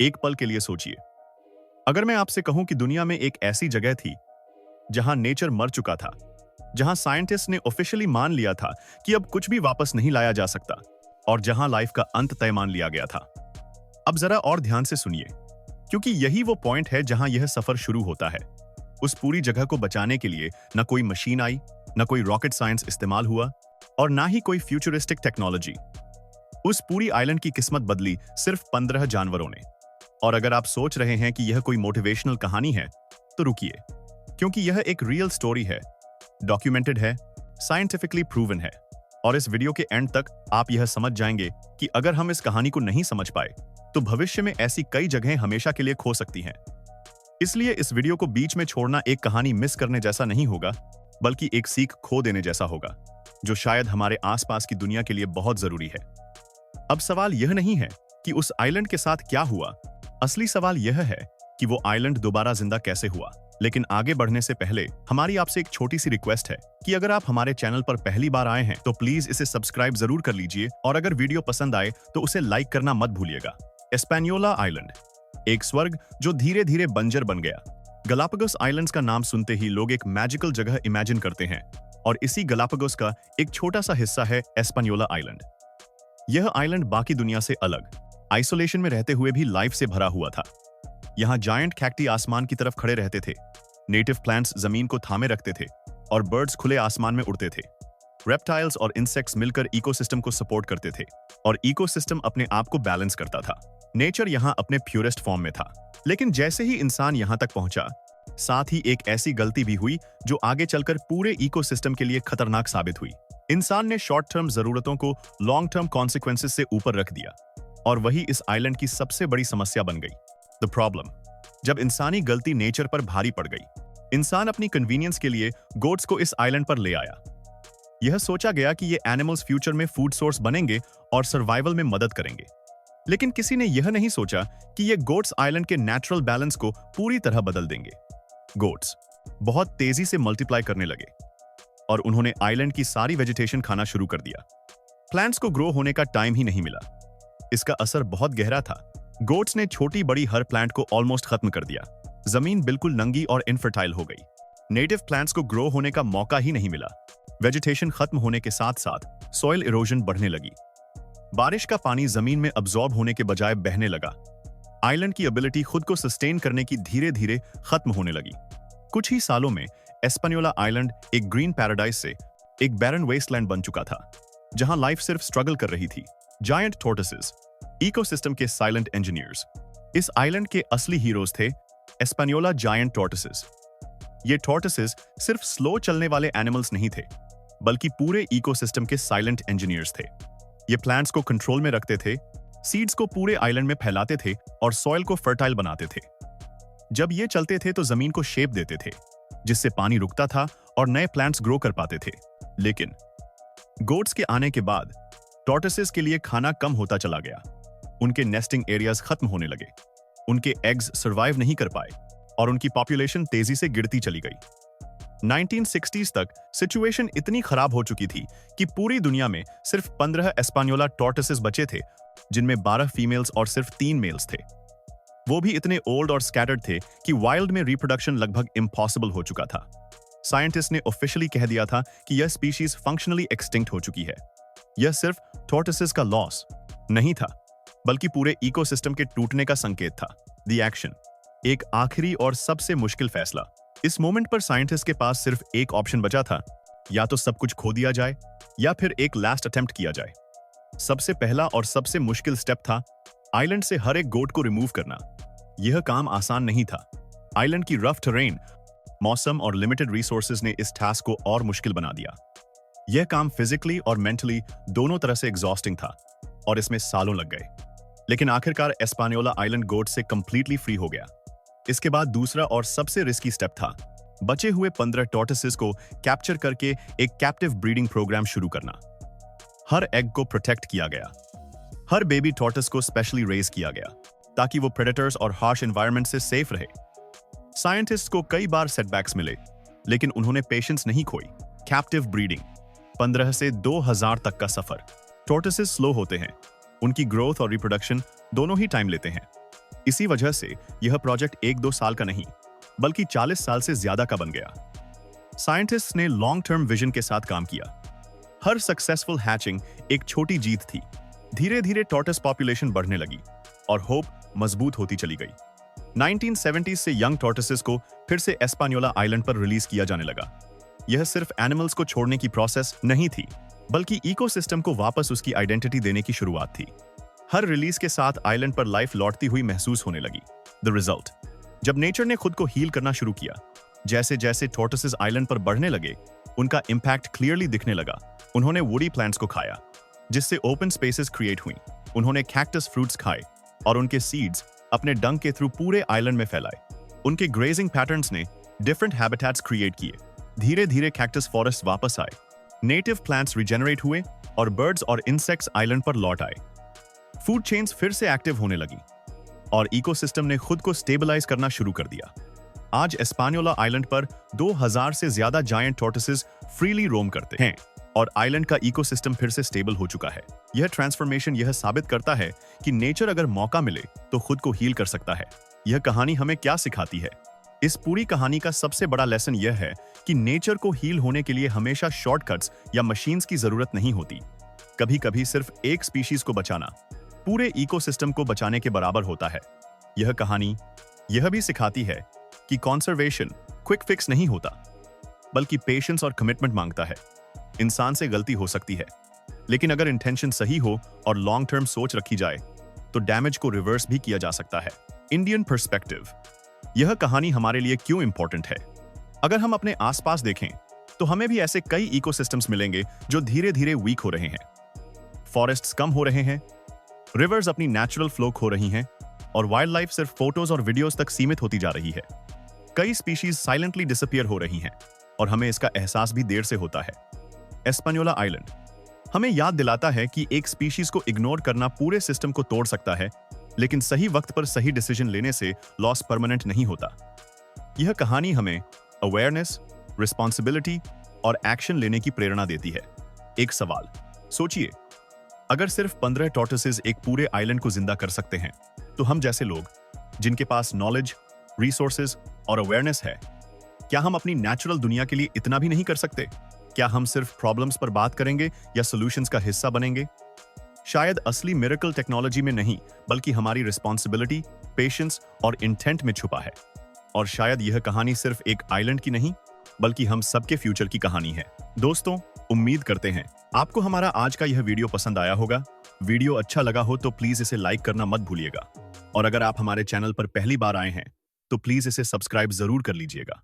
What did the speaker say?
एक पल के लिए सोचिए, अगर मैं आपसे कहूं कि दुनिया में एक ऐसी जगह थी जहां नेचर मर चुका था, जहां साइंटिस्ट ने ऑफिशियली मान लिया था कि अब कुछ भी वापस नहीं लाया जा सकता और जहां लाइफ का अंत तय मान लिया गया था। अब जरा और ध्यान से सुनिए, क्योंकि यही वो पॉइंट है जहां यह सफर शुरू होता है। उस पूरी जगह को बचाने के लिए न कोई मशीन आई, न कोई रॉकेट साइंस इस्तेमाल हुआ और ना ही कोई फ्यूचरिस्टिक टेक्नोलॉजी। उस पूरी आइलैंड की किस्मत बदली सिर्फ 15 जानवरों ने। और अगर आप सोच रहे हैं कि यह कोई मोटिवेशनल कहानी है, तो रुकिए, क्योंकि यह एक रियल स्टोरी है, डॉक्यूमेंटेड है, साइंटिफिकली प्रूवन है। और इस वीडियो के एंड तक आप यह समझ जाएंगे कि अगर हम इस कहानी को नहीं समझ पाए तो भविष्य में ऐसी कई जगहें हमेशा के लिए खो सकती हैं। इसलिए इस वीडियो को बीच में छोड़ना एक कहानी मिस करने जैसा नहीं होगा, बल्कि एक सीख खो देने जैसा होगा, जो शायद हमारे आसपास की दुनिया के लिए बहुत जरूरी है। अब सवाल यह नहीं है कि उस आइलैंड के साथ क्या हुआ, असली सवाल यह है कि वो आइलैंड दोबारा जिंदा कैसे हुआ। लेकिन आगे बढ़ने से पहले हमारी आपसे एक छोटी सी रिक्वेस्ट है कि अगर आप हमारे चैनल पर पहली बार आए हैं तो प्लीज इसे सब्सक्राइब जरूर कर लीजिए, और अगर वीडियो पसंद आए तो उसे लाइक करना मत भूलिएगा। एस्पेनियोला आइलैंड, एक स्वर्ग जो धीरे धीरे बंजर बन गया। गलापागोस आइलैंड्स का नाम सुनते ही लोग एक मैजिकल जगह इमेजिन करते हैं, और इसी गलापागोस का एक छोटा सा हिस्सा है एस्पेनियोला आइलैंड। यह आइलैंड बाकी दुनिया से अलग, आइसोलेशन में रहते हुए भी लाइफ से भरा हुआ था। यहाँ जायंट कैक्टी आसमान की तरफ खड़े रहते थे, नेटिव प्लांट्स जमीन को थामे रखते थे और बर्ड्स खुले आसमान में उड़ते थे। रेप्टाइल्स और इंसेक्ट्स मिलकर इकोसिस्टम को सपोर्ट करते थे और इकोसिस्टम अपने आप को बैलेंस करता था। नेचर यहाँ अपने प्योरेस्ट फॉर्म में था। लेकिन जैसे ही इंसान यहाँ तक पहुंचा, साथ ही एक ऐसी गलती भी हुई जो आगे चलकर पूरे इकोसिस्टम के लिए खतरनाक साबित हुई। इंसान ने शॉर्ट टर्म जरूरतों को लॉन्ग टर्म कॉन्सिक्वेंसेस से ऊपर रख दिया, और वही इस आइलैंड की सबसे बड़ी समस्या बन गई। द प्रॉब्लम, जब इंसानी गलती नेचर पर भारी पड़ गई। इंसान अपनी कन्वीनियंस के लिए गोट्स को इस आइलैंड पर ले आया। यह सोचा गया कि ये एनिमल्स फ्यूचर में फूड सोर्स बनेंगे और सर्वाइवल में मदद करेंगे। लेकिन किसी ने यह नहीं सोचा कि ये गोट्स आइलैंड के नेचुरल बैलेंस को पूरी तरह बदल देंगे। गोट्स बहुत तेजी से मल्टीप्लाई करने लगे और उन्होंने आइलैंड की सारी वेजिटेशन खाना शुरू कर दिया। प्लांट्स को ग्रो होने का टाइम ही नहीं मिला। इसका असर बहुत गहरा था। गोट्स ने छोटी बड़ी हर प्लांट को ऑलमोस्ट खत्म कर दिया। जमीन बिल्कुल नंगी और इनफर्टाइल हो गई। नेटिव प्लांट्स को ग्रो होने का मौका ही नहीं मिला। वेजिटेशन खत्म होने के साथ साथ सॉइल इरोजन बढ़ने लगी। बारिश का पानी जमीन में अब्सॉर्ब होने के बजाय बहने लगा। आइलैंड की एबिलिटी खुद को सस्टेन करने की धीरे धीरे खत्म होने लगी। कुछ ही सालों में एस्पेनियोला आइलैंड एक ग्रीन पैराडाइज से एक बैरन वेस्टलैंड बन चुका था, जहां लाइफ सिर्फ स्ट्रगल कर रही थी। जायंट टॉर्टोइसेस, इकोसिस्टम के साइलेंट इंजीनियर्स। इस आइलैंड के असली हीरोज थे एस्पेनियोला जायंट टॉर्टोइसेस। ये टॉर्टोइसेस सिर्फ स्लो चलने वाले एनिमल्स नहीं थे, बल्कि पूरे इकोसिस्टम के साइलेंट इंजीनियर्स थे। ये प्लांट्स को कंट्रोल में रखते थे, सीड्स को पूरे आइलैंड में फैलाते थे और सॉइल को फर्टाइल बनाते थे। जब ये चलते थे तो जमीन को शेप देते थे, जिससे पानी रुकता था और नए प्लांट्स ग्रो कर पाते थे। लेकिन गोट्स के आने के बाद टॉर्टोइसेस के लिए खाना कम होता चला गया। उनके नेस्टिंग एरियाज खत्म होने लगे, उनके एग्स सर्वाइव नहीं कर पाए और उनकी पॉपुलेशन तेजी से गिरती चली गई। 1960s तक सिचुएशन इतनी खराब हो चुकी थी कि पूरी दुनिया में सिर्फ 15 एस्पेनियोला टॉर्टोइसेस बचे थे, जिनमें 12 फीमेल्स और सिर्फ 3 मेल्स थे। वो भी इतने ओल्ड और स्कैटर्ड थे कि वाइल्ड में रिप्रोडक्शन लगभग इम्पॉसिबल हो चुका था। साइंटिस्ट ने ऑफिशियली कह दिया था कि यह स्पीशीज फंक्शनली एक्सटिंक्ट हो चुकी है। यह सिर्फ टॉर्टोइसेस का लॉस नहीं था, बल्कि पूरे इकोसिस्टम के टूटने का संकेत था। द एक्शन, एक आखिरी और सबसे मुश्किल फैसला। इस मोमेंट पर साइंटिस्ट के पास सिर्फ एक ऑप्शन बचा था, या तो सब कुछ खो दिया जाए या फिर एक लास्ट अटेम्प्ट किया जाए। सबसे पहला और सबसे मुश्किल स्टेप था आइलैंड से हर एक गोट को रिमूव करना। यह काम आसान नहीं था। आइलैंड की रफ टेरेन, मौसम और लिमिटेड रिसोर्सेज ने इस टास्क को और मुश्किल बना दिया। यह काम फिजिकली और मेंटली दोनों तरह से एग्जॉस्टिंग था और इसमें सालों लग गए। लेकिन आखिरकार एस्पेनियोला आइलैंड गोट से कंप्लीटली फ्री हो गया। इसके बाद दूसरा और सबसे रिस्की स्टेप था बचे हुए 15 टॉर्टोइसेस को कैप्चर करके एक कैप्टिव ब्रीडिंग प्रोग्राम शुरू करना। हर एग को प्रोटेक्ट किया गया। हर बेबी टॉर्टोइस को स्पेशली रेज किया गया ताकि वो प्रेडेटर्स और हार्श एनवायरनमेंट से सेफ रहे। साइंटिस्ट को कई बार सेटबैक्स मिले, लेकिन उन्होंने पेशेंस नहीं खोई। कैप्टिव ब्रीडिंग, 15 से 2000 तक का सफर। टॉर्टोइसेस स्लो होते हैं, उनकी ग्रोथ और रिप्रोडक्शन दोनों ही टाइम लेते हैं। इसी वजह से यह प्रोजेक्ट 1-2 साल का नहीं, बल्कि 40 साल से ज्यादा का बन गया। साइंटिस्ट्स ने लॉन्ग टर्म विजन के साथ काम किया। हर सक्सेसफुल हैचिंग एक छोटी जीत थी। धीरे धीरे टॉर्टस पॉपुलेशन बढ़ने लगी और होप मजबूत होती चली गई। 1970s से यंग टॉर्टसेस को फिर से एस्पानियोला आइलैंड पर रिलीज किया जाने लगा। यह सिर्फ एनिमल्स को छोड़ने की प्रोसेस नहीं थी, बल्कि इकोसिस्टम को वापस उसकी आइडेंटिटी देने की शुरुआत थी। हर रिलीज के साथ आइलैंड पर लाइफ लौटती हुई महसूस होने लगी। द रिजल्ट, जब नेचर ने खुद को हील करना शुरू किया, जैसे जैसे टॉर्टसेस आइलैंड पर बढ़ने लगे, उनका इंपैक्ट क्लियरली दिखने लगा। उन्होंने वुडी प्लांट्स को खाया, जिससे ओपन स्पेसेस क्रिएट हुई। उन्होंने कैक्टस फ्रूट्स खाए और उनके सीड्स अपने डंक के थ्रू पूरे आइलैंड में फैलाए। उनके ग्रेजिंग पैटर्न्स ने डिफरेंट हैबिटेट्स क्रिएट किए। धीरे धीरे कैक्टस फॉरेस्ट वापस आए, नेटिव प्लांट्स रिजेनरेट हुए और बर्ड्स और इंसेक्ट्स आइलैंड पर लौट आए। फूड चेन्स फिर से एक्टिव होने लगी और इकोसिस्टम ने खुद को स्टेबलाइज करना शुरू कर दिया। आज एस्पानियोला आइलैंड पर 2000 से ज्यादा जायंट टॉर्टोइसेस फ्रीली रोम करते हैं और आइलैंड का इकोसिस्टम फिर से स्टेबल हो चुका है। यह ट्रांसफॉर्मेशन यह साबित करता है कि नेचर अगर मौका मिले तो खुद को हील कर सकता है। यह कहानी हमें क्या सिखाती है? इस पूरी कहानी का सबसे बड़ा लेसन यह है कि नेचर को हील होने के लिए हमेशा शॉर्टकट्स या मशीन्स की जरूरत नहीं होती। कभी-कभी सिर्फ एक स्पीशीज को बचाना पूरे इकोसिस्टम को बचाने के बराबर होता है। यह कहानी यह भी सिखाती है कि कॉन्जर्वेशन क्विक फिक्स नहीं होता, बल्कि पेशेंस और कमिटमेंट मांगता है। इंसान से गलती हो सकती है, लेकिन अगर इंटेंशन सही हो और लॉन्ग टर्म सोच रखी जाए तो डैमेज को रिवर्स भी किया जा सकता है। इंडियन पर्सपेक्टिव, यह कहानी हमारे लिए क्यों इंपॉर्टेंट है? अगर हम अपने आसपास देखें तो हमें भी ऐसे कई इकोसिस्टम्स मिलेंगे जो धीरे धीरे वीक हो रहे हैं। फॉरेस्ट्स कम हो रहे हैं, रिवर्स अपनी नेचुरल फ्लो खो रही हैं और वाइल्ड लाइफ सिर्फ फोटोज और वीडियोस तक सीमित होती जा रही है। कई स्पीशीज साइलेंटली डिसअपीयर हो रही हैं और हमें इसका एहसास भी देर से होता है। एस्पानियोला आइलैंड हमें याद दिलाता है कि एक स्पीशीज को इग्नोर करना पूरे सिस्टम को तोड़ सकता है, लेकिन सही वक्त पर सही डिसीजन लेने से लॉस परमानेंट नहीं होता। यह कहानी हमें अवेयरनेस, रिस्पॉन्सिबिलिटी और एक्शन लेने की प्रेरणा देती है। एक सवाल सोचिए, अगर सिर्फ 15 टॉर्टोइसेस एक पूरे आइलैंड को जिंदा कर सकते हैं, तो हम जैसे लोग जिनके पास नॉलेज, रिसोर्सेज और अवेयरनेस है, क्या हम अपनी नेचुरल दुनिया के लिए इतना भी नहीं कर सकते? क्या हम सिर्फ प्रॉब्लम्स पर बात करेंगे या सॉल्यूशंस का हिस्सा बनेंगे? शायद असली मिरेकल टेक्नोलॉजी में नहीं, बल्कि हमारी रिस्पॉन्सिबिलिटी, पेशेंस और इंटेंट में छुपा है। और शायद यह कहानी सिर्फ एक आइलैंड की नहीं, बल्कि हम सबके फ्यूचर की कहानी है। दोस्तों, उम्मीद करते हैं आपको हमारा आज का यह वीडियो पसंद आया होगा। वीडियो अच्छा लगा हो तो प्लीज इसे लाइक करना मत भूलिएगा और अगर आप हमारे चैनल पर पहली बार आए हैं तो प्लीज इसे सब्सक्राइब जरूर कर लीजिएगा।